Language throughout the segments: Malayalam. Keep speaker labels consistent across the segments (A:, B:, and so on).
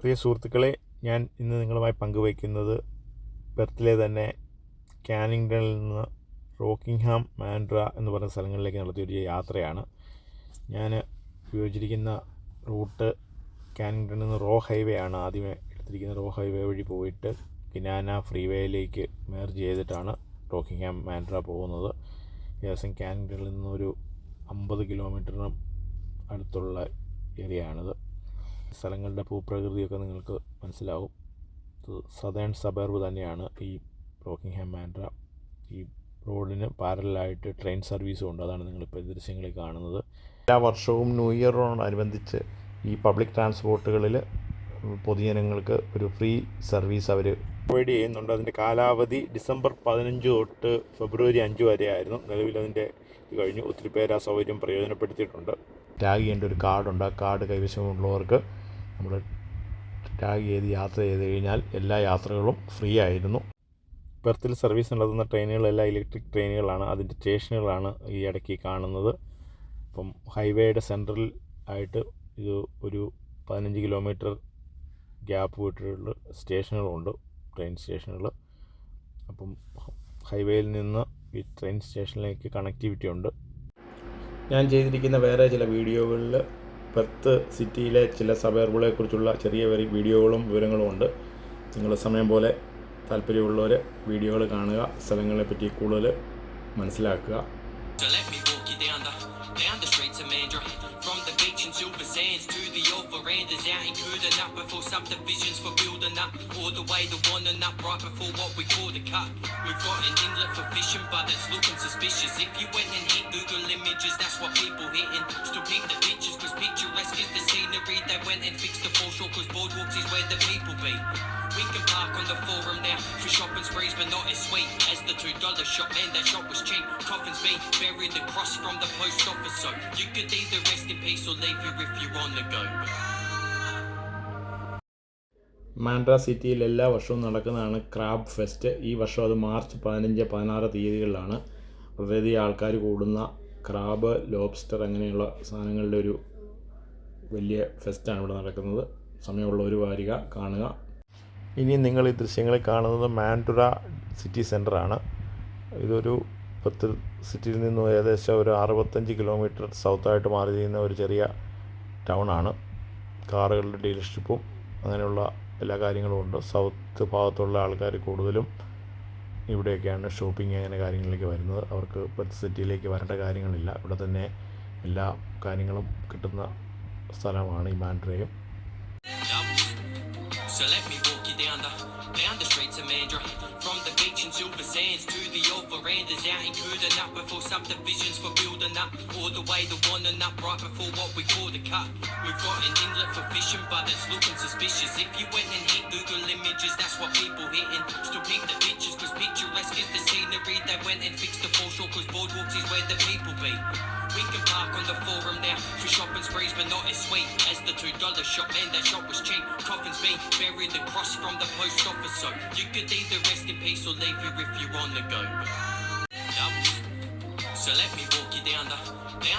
A: പ്രിയ സുഹൃത്തുക്കളെ, ഞാൻ ഇന്ന് നിങ്ങളുമായി പങ്കുവയ്ക്കുന്നത് പെർത്തിലെ തന്നെ കാനിങ്ടണിൽ നിന്ന് റോക്കിംഗ്ഹാം മാൻഡ്ര എന്ന് പറയുന്ന സ്ഥലങ്ങളിലേക്ക് നടത്തിയൊരു യാത്രയാണ്. ഞാൻ ഉപയോഗിച്ചിരിക്കുന്ന റൂട്ട് കാനിങ്ടണിൽ നിന്ന് റോ ഹൈവേ ആണ്. ആദ്യമേ എടുത്തിരിക്കുന്ന റോ ഹൈവേ വഴി പോയിട്ട് കിനാന ഫ്രീവേയിലേക്ക് മേർജ് ചെയ്തിട്ടാണ് റോക്കിംഗ്ഹാം മാൻഡ്ര പോകുന്നത്. ഏകദേശം കാനിങ്ടണിൽ നിന്നൊരു 50 കിലോമീറ്ററിനും അടുത്തുള്ള ഏരിയയാണിത്. സ്ഥലങ്ങളുടെ ഭൂപ്രകൃതിയൊക്കെ നിങ്ങൾക്ക് മനസ്സിലാവും. സദേൺ സബർബ് തന്നെയാണ് ഈ റോക്കിംഗ്ഹാം മാൻഡ്ര. ഈ റോഡിന് പാരലായിട്ട് ട്രെയിൻ സർവീസും ഉണ്ട്. അതാണ് നിങ്ങളിപ്പോൾ ദൃശ്യങ്ങളിൽ കാണുന്നത്. എല്ലാ വർഷവും ന്യൂ ഇയറിനോടനുബന്ധിച്ച് ഈ പബ്ലിക് ട്രാൻസ്പോർട്ടുകളിൽ പൊതുജനങ്ങൾക്ക് ഒരു ഫ്രീ സർവീസ് അവർ പ്രൊവൈഡ് ചെയ്യുന്നുണ്ട്. അതിൻ്റെ കാലാവധി ഡിസംബർ 15 തൊട്ട് ഫെബ്രുവരി 5 വരെ ആയിരുന്നു. നിലവിൽ അതിൻ്റെ ഇത് കഴിഞ്ഞു. ഒത്തിരി പേര് ആ സൗകര്യം പ്രയോജനപ്പെടുത്തിയിട്ടുണ്ട്. ടാഗ് ചെയ്യേണ്ട ഒരു കാർഡുണ്ട്. ആ കാർഡ് കൈവശമുള്ളവർക്ക് നമ്മൾ ടാഗ് ചെയ്ത് യാത്ര ചെയ്ത് കഴിഞ്ഞാൽ എല്ലാ യാത്രകളും ഫ്രീ ആയിരുന്നു. പെർത്തിൽ സർവീസ് നടത്തുന്ന ട്രെയിനുകളെല്ലാം ഇലക്ട്രിക് ട്രെയിനുകളാണ്. അതിൻ്റെ സ്റ്റേഷനുകളാണ് ഈ ഇടയ്ക്ക് കാണുന്നത്. അപ്പം ഹൈവേയുടെ സെൻട്രൽ ആയിട്ട് ഇത് ഒരു 15 കിലോമീറ്റർ ഗ്യാപ്പ് വിട്ടിട്ടുള്ള സ്റ്റേഷനുകളുണ്ട്, ട്രെയിൻ സ്റ്റേഷനുകൾ. അപ്പം ഹൈവേയിൽ നിന്ന് ഈ ട്രെയിൻ സ്റ്റേഷനിലേക്ക് കണക്ടിവിറ്റി ഉണ്ട്. ഞാൻ ചെയ്തിരിക്കുന്ന വേറെ ചില വീഡിയോകളിൽ പെർത്ത് സിറ്റിയിലെ ചില സബർബുകളെക്കുറിച്ചുള്ള ചെറിയ വീഡിയോകളും വിവരങ്ങളും ഉണ്ട്. നിങ്ങൾ സമയം പോലെ താല്പര്യമുള്ളവർ വീഡിയോകൾ കാണുക, സ്ഥലങ്ങളെപ്പറ്റി കൂടുതൽ മനസ്സിലാക്കുക. From the beach in Silver Sands to the old verandas out in Koodanup, before subdivisions for building up, all the way to Wannanup, right before what we call the cut. We've got an inlet for fishing, but it's looking suspicious. If you went and hit Google Images, that's what people hitting. Still pick the pictures, cause picturesque is the scenery. They went and fixed the foreshore, cause boardwalks is where the people be. We can park on the forum now for shopping sprees, but not as sweet as the $2 shop. Man, that shop was cheap. Coffins be buried the cross from the post office, so you could either rest in peace or leave here if you're on the go. മാൻഡ്ര സിറ്റിയിൽ എല്ലാ വർഷവും നടക്കുന്നതാണ് ക്രാബ് ഫെസ്റ്റ്. ഈ വർഷം അത് മാർച്ച് 15, 16 തീയതികളിലാണ്. വളരെയധികം ആൾക്കാർ കൂടുന്ന ക്രാബ്, ലോബ്സ്റ്റർ അങ്ങനെയുള്ള സാധനങ്ങളുടെ ഒരു വലിയ ഫെസ്റ്റാണ് ഇവിടെ നടക്കുന്നത്. സമയമുള്ളവർ വരിക, കാണുക. ഇനി നിങ്ങൾ ഈ ദൃശ്യങ്ങളിൽ കാണുന്നത് മാൻഡ്ര സിറ്റി സെൻറ്ററാണ്. ഇതൊരു പെർത്ത് സിറ്റിയിൽ നിന്നും ഏകദേശം ഒരു 65 കിലോമീറ്റർ സൗത്തായിട്ട് മാറി ചെയ്യുന്ന ഒരു ചെറിയ ടൗണാണ്. കാറുകളുടെ ഡീലർഷിപ്പും അങ്ങനെയുള്ള എല്ലാ കാര്യങ്ങളും ഉണ്ട്. സൗത്ത് ഭാഗത്തുള്ള ആൾക്കാർ കൂടുതലും ഇവിടെയൊക്കെയാണ് ഷോപ്പിംഗ് അങ്ങനെ കാര്യങ്ങളിലേക്ക് വരുന്നത്. അവർക്ക് പെർത്ത് സിറ്റിയിലേക്ക് വരേണ്ട കാര്യങ്ങളില്ല. ഇവിടെ തന്നെ എല്ലാ കാര്യങ്ങളും കിട്ടുന്ന സ്ഥലമാണ് ഈ മാൻഡ്രയും. So let me walk you down the streets of Mandurah, from the beach in Silver Sands to the old verandas out in Koodanup, before subdivisions for building up, all the way to Wannanup, right before what we call the cut. We've got an inlet for fishing, but it's looking suspicious. If you went and hit Google Images, that's what people hitting. Still pick the pictures, cause picturesque is the scenery. They went and fixed the foreshore, cause boardwalks is where the people be. We can park on the forum now for shopping sprees, but not as sweet as the $2 shop. Man, that shop was cheap. Coffins be buried the cross from the post office, so you could either rest in peace or leave here if you're on the go. So let me walk you down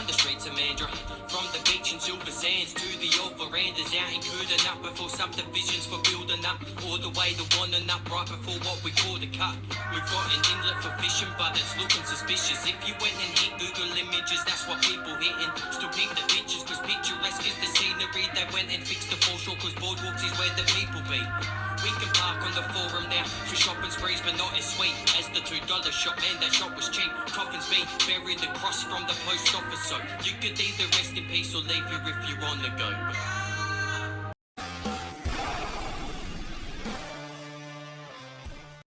A: the streets of Mandurah, from the beach in Silver Sands to the old verandas out in Koodanup, before subdivisions for building up, all the way to Wannanup, right before what we call the cut. We've got an inlet for fishing, but it's looking suspicious. If you went and hit Google Images, that's what people hitting. Still pick the pictures, cause picturesque is the scenery. They went and fixed the foreshore, cause boardwalks is where the people be. We can park on the forum now for shopping sprees, but not as sweet as the $2 shop. Man, that shop was cheap. Coffins be buried the cross from the post office, so you could either rest in peace or leave here if you're on the go.